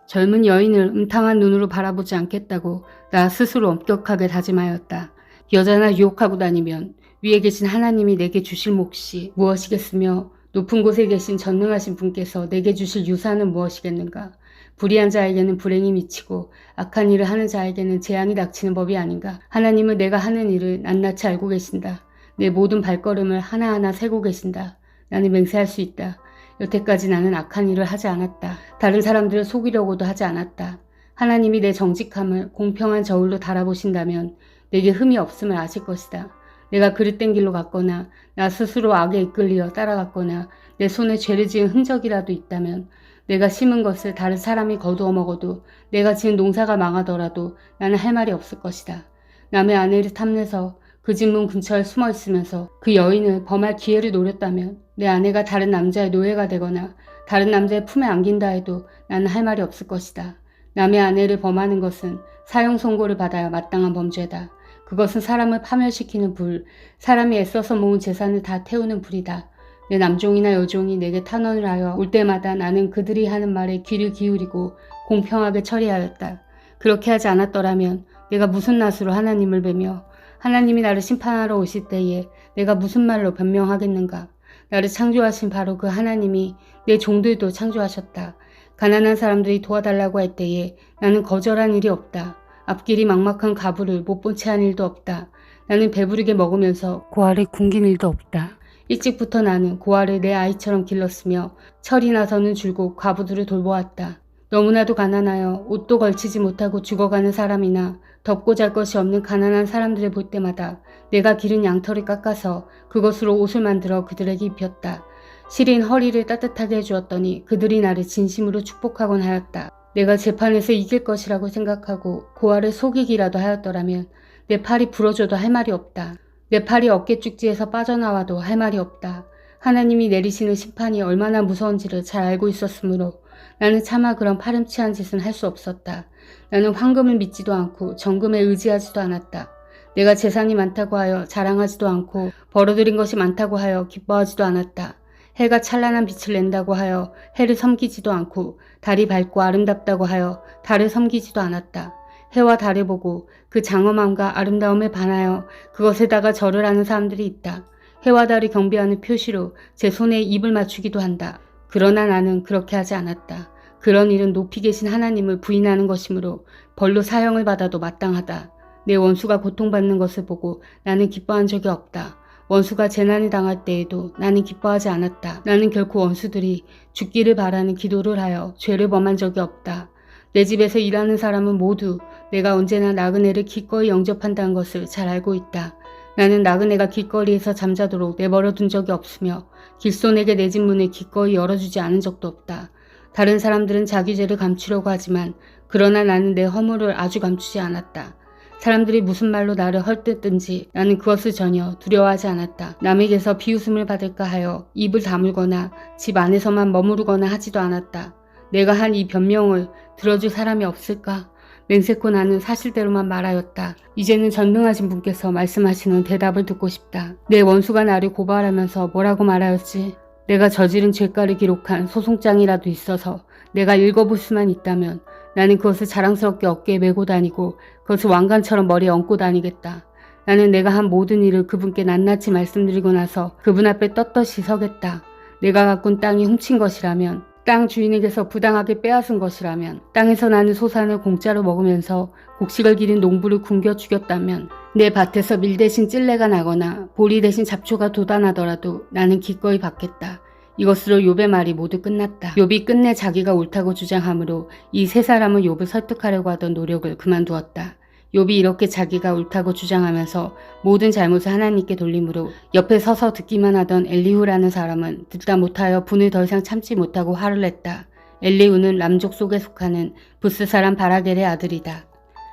젊은 여인을 음탕한 눈으로 바라보지 않겠다고 나 스스로 엄격하게 다짐하였다. 여자나 유혹하고 다니면 위에 계신 하나님이 내게 주실 몫이 무엇이겠으며 높은 곳에 계신 전능하신 분께서 내게 주실 유산은 무엇이겠는가. 불의한 자에게는 불행이 미치고 악한 일을 하는 자에게는 재앙이 닥치는 법이 아닌가. 하나님은 내가 하는 일을 낱낱이 알고 계신다. 내 모든 발걸음을 하나하나 세고 계신다. 나는 맹세할 수 있다. 여태까지 나는 악한 일을 하지 않았다. 다른 사람들을 속이려고도 하지 않았다. 하나님이 내 정직함을 공평한 저울로 달아보신다면 내게 흠이 없음을 아실 것이다. 내가 그릇된 길로 갔거나 나 스스로 악에 이끌려 따라갔거나 내 손에 죄를 지은 흔적이라도 있다면 내가 심은 것을 다른 사람이 거두어 먹어도 내가 지은 농사가 망하더라도 나는 할 말이 없을 것이다. 남의 아내를 탐내서 그 집 문 근처에 숨어 있으면서 그 여인을 범할 기회를 노렸다면 내 아내가 다른 남자의 노예가 되거나 다른 남자의 품에 안긴다 해도 나는 할 말이 없을 것이다. 남의 아내를 범하는 것은 사형 선고를 받아야 마땅한 범죄다. 그것은 사람을 파멸시키는 불, 사람이 애써서 모은 재산을 다 태우는 불이다. 내 남종이나 여종이 내게 탄원을 하여 올 때마다 나는 그들이 하는 말에 귀를 기울이고 공평하게 처리하였다. 그렇게 하지 않았더라면 내가 무슨 낯으로 하나님을 뵈며 하나님이 나를 심판하러 오실 때에 내가 무슨 말로 변명하겠는가. 나를 창조하신 바로 그 하나님이 내 종들도 창조하셨다. 가난한 사람들이 도와달라고 할 때에 나는 거절한 일이 없다. 앞길이 막막한 가부를 못 본 채 한 일도 없다. 나는 배부르게 먹으면서 고아를 굶긴 일도 없다. 일찍부터 나는 고아를 내 아이처럼 길렀으며 철이 나서는 줄곧 과부들을 돌보았다. 너무나도 가난하여 옷도 걸치지 못하고 죽어가는 사람이나 덮고 잘 것이 없는 가난한 사람들을 볼 때마다 내가 기른 양털을 깎아서 그것으로 옷을 만들어 그들에게 입혔다. 시린 허리를 따뜻하게 해주었더니 그들이 나를 진심으로 축복하곤 하였다. 내가 재판에서 이길 것이라고 생각하고 고아를 속이기라도 하였더라면 내 팔이 부러져도 할 말이 없다. 내 팔이 어깨 쭉지에서 빠져나와도 할 말이 없다. 하나님이 내리시는 심판이 얼마나 무서운지를 잘 알고 있었으므로 나는 차마 그런 파렴치한 짓은 할 수 없었다. 나는 황금을 믿지도 않고 정금에 의지하지도 않았다. 내가 재산이 많다고 하여 자랑하지도 않고 벌어들인 것이 많다고 하여 기뻐하지도 않았다. 해가 찬란한 빛을 낸다고 하여 해를 섬기지도 않고 달이 밝고 아름답다고 하여 달을 섬기지도 않았다. 해와 달을 보고 그 장엄함과 아름다움에 반하여 그것에다가 절을 하는 사람들이 있다. 해와 달을 경배하는 표시로 제 손에 입을 맞추기도 한다. 그러나 나는 그렇게 하지 않았다. 그런 일은 높이 계신 하나님을 부인하는 것이므로 벌로 사형을 받아도 마땅하다. 내 원수가 고통받는 것을 보고 나는 기뻐한 적이 없다. 원수가 재난을 당할 때에도 나는 기뻐하지 않았다. 나는 결코 원수들이 죽기를 바라는 기도를 하여 죄를 범한 적이 없다. 내 집에서 일하는 사람은 모두 내가 언제나 나그네를 기꺼이 영접한다는 것을 잘 알고 있다. 나는 나그네가 길거리에서 잠자도록 내버려 둔 적이 없으며 길손에게 내 집 문을 기꺼이 열어주지 않은 적도 없다. 다른 사람들은 자기 죄를 감추려고 하지만 그러나 나는 내 허물을 아주 감추지 않았다. 사람들이 무슨 말로 나를 헐뜯든지 나는 그것을 전혀 두려워하지 않았다. 남에게서 비웃음을 받을까 하여 입을 다물거나 집 안에서만 머무르거나 하지도 않았다. 내가 한 이 변명을 들어줄 사람이 없을까? 맹세코 나는 사실대로만 말하였다. 이제는 전능하신 분께서 말씀하시는 대답을 듣고 싶다. 내 원수가 나를 고발하면서 뭐라고 말하였지? 내가 저지른 죄가를 기록한 소송장이라도 있어서 내가 읽어볼 수만 있다면 나는 그것을 자랑스럽게 어깨에 메고 다니고 그것을 왕관처럼 머리에 얹고 다니겠다. 나는 내가 한 모든 일을 그분께 낱낱이 말씀드리고 나서 그분 앞에 떳떳이 서겠다. 내가 가꾼 땅이 훔친 것이라면, 땅 주인에게서 부당하게 빼앗은 것이라면, 땅에서 나는 소산을 공짜로 먹으면서 곡식을 기른 농부를 굶겨 죽였다면, 내 밭에서 밀 대신 찔레가 나거나 보리 대신 잡초가 돋아나더라도 나는 기꺼이 받겠다. 이것으로 욥의 말이 모두 끝났다. 욥이 끝내 자기가 옳다고 주장하므로 이 세 사람은 욥을 설득하려고 하던 노력을 그만두었다. 욥이 이렇게 자기가 옳다고 주장하면서 모든 잘못을 하나님께 돌리므로 옆에 서서 듣기만 하던 엘리후라는 사람은 듣다 못하여 분을 더 이상 참지 못하고 화를 냈다. 엘리후는 남족 속에 속하는 부스 사람 바라겔의 아들이다.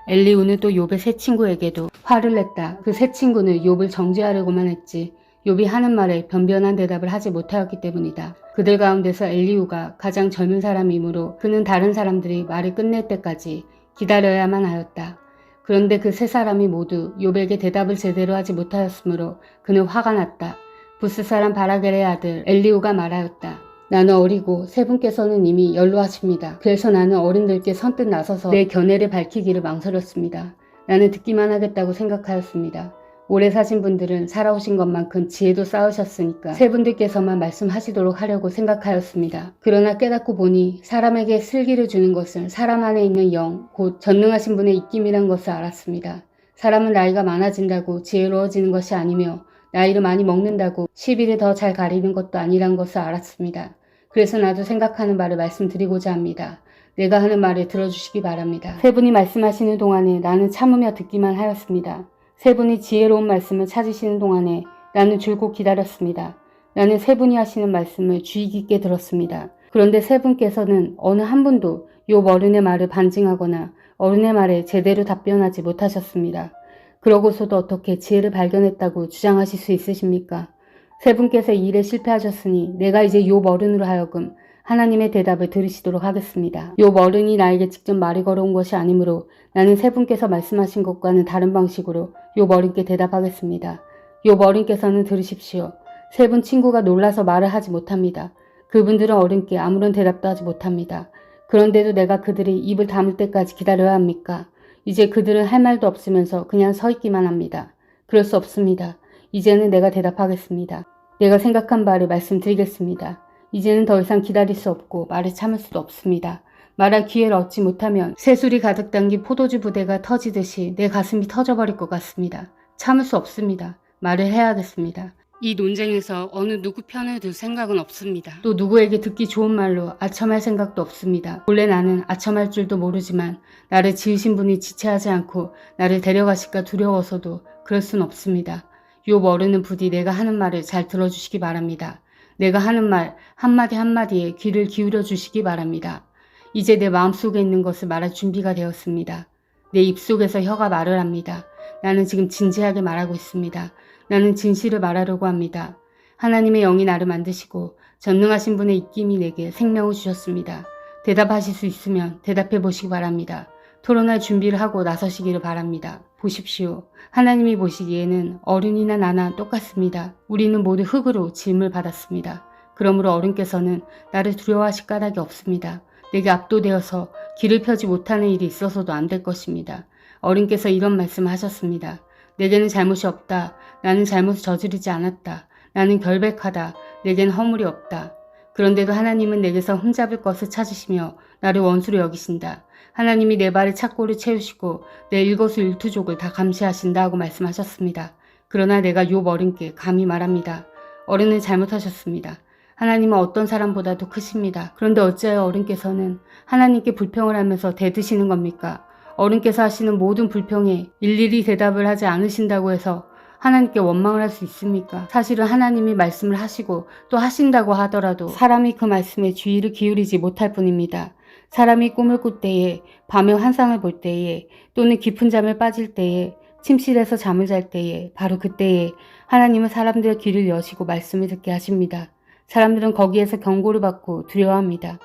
엘리후는 또 욥의 세 친구에게도 화를 냈다. 그 세 친구는 욥을 정죄하려고만 했지 욥이 하는 말에 변변한 대답을 하지 못하였기 때문이다. 그들 가운데서 엘리후가 가장 젊은 사람이므로 그는 다른 사람들이 말을 끝낼 때까지 기다려야만 하였다. 그런데 그 세 사람이 모두 욥에게 대답을 제대로 하지 못하였으므로 그는 화가 났다. 부스 사람 바라겔의 아들 엘리후가 말하였다. 나는 어리고 세 분께서는 이미 연로하십니다. 그래서 나는 어른들께 선뜻 나서서 내 견해를 밝히기를 망설였습니다. 나는 듣기만 하겠다고 생각하였습니다. 오래 사신 분들은 살아오신 것만큼 지혜도 쌓으셨으니까 세 분들께서만 말씀하시도록 하려고 생각하였습니다. 그러나 깨닫고 보니 사람에게 슬기를 주는 것은 사람 안에 있는 영, 곧 전능하신 분의 입김이란 것을 알았습니다. 사람은 나이가 많아진다고 지혜로워지는 것이 아니며 나이를 많이 먹는다고 시비를 더 잘 가리는 것도 아니란 것을 알았습니다. 그래서 나도 생각하는 바를 말씀드리고자 합니다. 내가 하는 말을 들어주시기 바랍니다. 세 분이 말씀하시는 동안에 나는 참으며 듣기만 하였습니다. 세 분이 지혜로운 말씀을 찾으시는 동안에 나는 줄곧 기다렸습니다. 나는 세 분이 하시는 말씀을 주의 깊게 들었습니다. 그런데 세 분께서는 어느 한 분도 욥 어른의 말을 반증하거나 어른의 말에 제대로 답변하지 못하셨습니다. 그러고서도 어떻게 지혜를 발견했다고 주장하실 수 있으십니까? 세 분께서 이 일에 실패하셨으니 내가 이제 욥 어른으로 하여금 하나님의 대답을 들으시도록 하겠습니다. 욥 어른이 나에게 직접 말을 걸어온 것이 아니므로 나는 세 분께서 말씀하신 것과는 다른 방식으로 욥 어른께 대답하겠습니다. 욥 어른께서는 들으십시오. 세 분 친구가 놀라서 말을 하지 못합니다. 그분들은 어른께 아무런 대답도 하지 못합니다. 그런데도 내가 그들이 입을 다물 때까지 기다려야 합니까? 이제 그들은 할 말도 없으면서 그냥 서 있기만 합니다. 그럴 수 없습니다. 이제는 내가 대답하겠습니다. 내가 생각한 바를 말씀드리겠습니다. 이제는 더 이상 기다릴 수 없고 말을 참을 수도 없습니다. 말할 기회를 얻지 못하면 새술이 가득 담긴 포도주 부대가 터지듯이 내 가슴이 터져버릴 것 같습니다. 참을 수 없습니다. 말을 해야겠습니다. 이 논쟁에서 어느 누구 편을 들 생각은 없습니다. 또 누구에게 듣기 좋은 말로 아첨할 생각도 없습니다. 본래 나는 아첨할 줄도 모르지만 나를 지으신 분이 지체하지 않고 나를 데려가실까 두려워서도 그럴 순 없습니다. 욥 어른은 부디 내가 하는 말을 잘 들어주시기 바랍니다. 내가 하는 말 한마디 한마디에 귀를 기울여 주시기 바랍니다. 이제 내 마음속에 있는 것을 말할 준비가 되었습니다. 내 입속에서 혀가 말을 합니다. 나는 지금 진지하게 말하고 있습니다. 나는 진실을 말하려고 합니다. 하나님의 영이 나를 만드시고 전능하신 분의 입김이 내게 생명을 주셨습니다. 대답하실 수 있으면 대답해 보시기 바랍니다. 토론할 준비를 하고 나서시기를 바랍니다. 보십시오. 하나님이 보시기에는 어른이나 나나 똑같습니다. 우리는 모두 흙으로 지음을 받았습니다. 그러므로 어른께서는 나를 두려워하실 까닭이 없습니다. 내게 압도되어서 길을 펴지 못하는 일이 있어서도 안 될 것입니다. 어른께서 이런 말씀을 하셨습니다. 내게는 잘못이 없다. 나는 잘못을 저지르지 않았다. 나는 결백하다. 내게는 허물이 없다. 그런데도 하나님은 내게서 흠잡을 것을 찾으시며 나를 원수로 여기신다. 하나님이 내 발에 착고를 채우시고 내 일거수일투족을 다 감시하신다 하고 말씀하셨습니다. 그러나 내가 욥 어른께 감히 말합니다. 어른은 잘못하셨습니다. 하나님은 어떤 사람보다도 크십니다. 그런데 어찌하여 어른께서는 하나님께 불평을 하면서 대드시는 겁니까? 어른께서 하시는 모든 불평에 일일이 대답을 하지 않으신다고 해서 하나님께 원망을 할 수 있습니까? 사실은 하나님이 말씀을 하시고 또 하신다고 하더라도 사람이 그 말씀에 주의를 기울이지 못할 뿐입니다. 사람이 꿈을 꿀 때에, 밤에 환상을 볼 때에, 또는 깊은 잠에 빠질 때에, 침실에서 잠을 잘 때에, 바로 그때에 하나님은 사람들의 귀를 여시고 말씀을 듣게 하십니다. 사람들은 거기에서 경고를 받고 두려워합니다.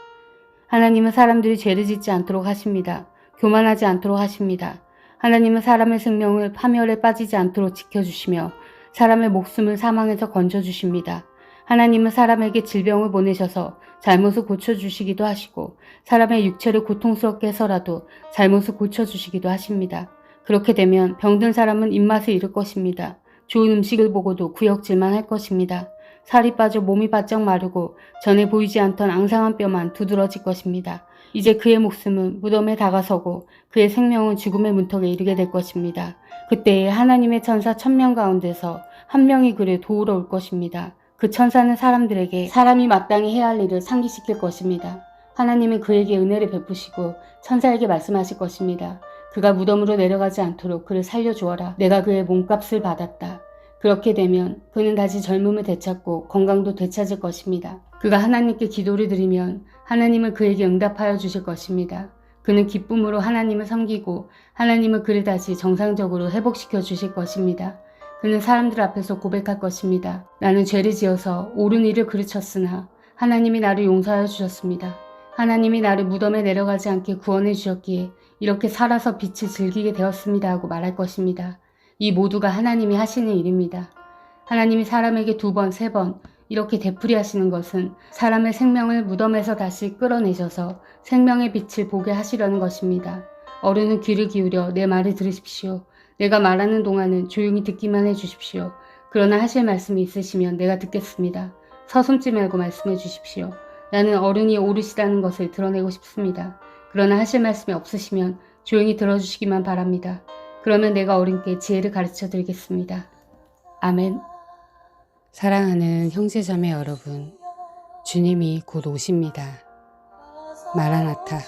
하나님은 사람들이 죄를 짓지 않도록 하십니다. 교만하지 않도록 하십니다. 하나님은 사람의 생명을 파멸에 빠지지 않도록 지켜주시며 사람의 목숨을 사망에서 건져주십니다. 하나님은 사람에게 질병을 보내셔서 잘못을 고쳐주시기도 하시고 사람의 육체를 고통스럽게 해서라도 잘못을 고쳐주시기도 하십니다. 그렇게 되면 병든 사람은 입맛을 잃을 것입니다. 좋은 음식을 보고도 구역질만 할 것입니다. 살이 빠져 몸이 바짝 마르고 전에 보이지 않던 앙상한 뼈만 두드러질 것입니다. 이제 그의 목숨은 무덤에 다가서고 그의 생명은 죽음의 문턱에 이르게 될 것입니다. 그때에 하나님의 천사 1000명 가운데서 한 명이 그를 도우러 올 것입니다. 그 천사는 사람들에게 사람이 마땅히 해야 할 일을 상기시킬 것입니다. 하나님은 그에게 은혜를 베푸시고 천사에게 말씀하실 것입니다. 그가 무덤으로 내려가지 않도록 그를 살려주어라. 내가 그의 몸값을 받았다. 그렇게 되면 그는 다시 젊음을 되찾고 건강도 되찾을 것입니다. 그가 하나님께 기도를 드리면 하나님은 그에게 응답하여 주실 것입니다. 그는 기쁨으로 하나님을 섬기고 하나님은 그를 다시 정상적으로 회복시켜 주실 것입니다. 그는 사람들 앞에서 고백할 것입니다. 나는 죄를 지어서 옳은 일을 그르쳤으나 하나님이 나를 용서하여 주셨습니다. 하나님이 나를 무덤에 내려가지 않게 구원해 주셨기에 이렇게 살아서 빛을 즐기게 되었습니다 하고 말할 것입니다. 이 모두가 하나님이 하시는 일입니다. 하나님이 사람에게 2번, 3번 이렇게 되풀이하시는 것은 사람의 생명을 무덤에서 다시 끌어내셔서 생명의 빛을 보게 하시려는 것입니다. 어른은 귀를 기울여 내 말을 들으십시오. 내가 말하는 동안은 조용히 듣기만 해주십시오. 그러나 하실 말씀이 있으시면 내가 듣겠습니다. 서슴지 말고 말씀해 주십시오. 나는 어른이 오르시다는 것을 드러내고 싶습니다. 그러나 하실 말씀이 없으시면 조용히 들어주시기만 바랍니다. 그러면 내가 어른께 지혜를 가르쳐 드리겠습니다. 아멘. 사랑하는 형제자매 여러분, 주님이 곧 오십니다. 마라나타.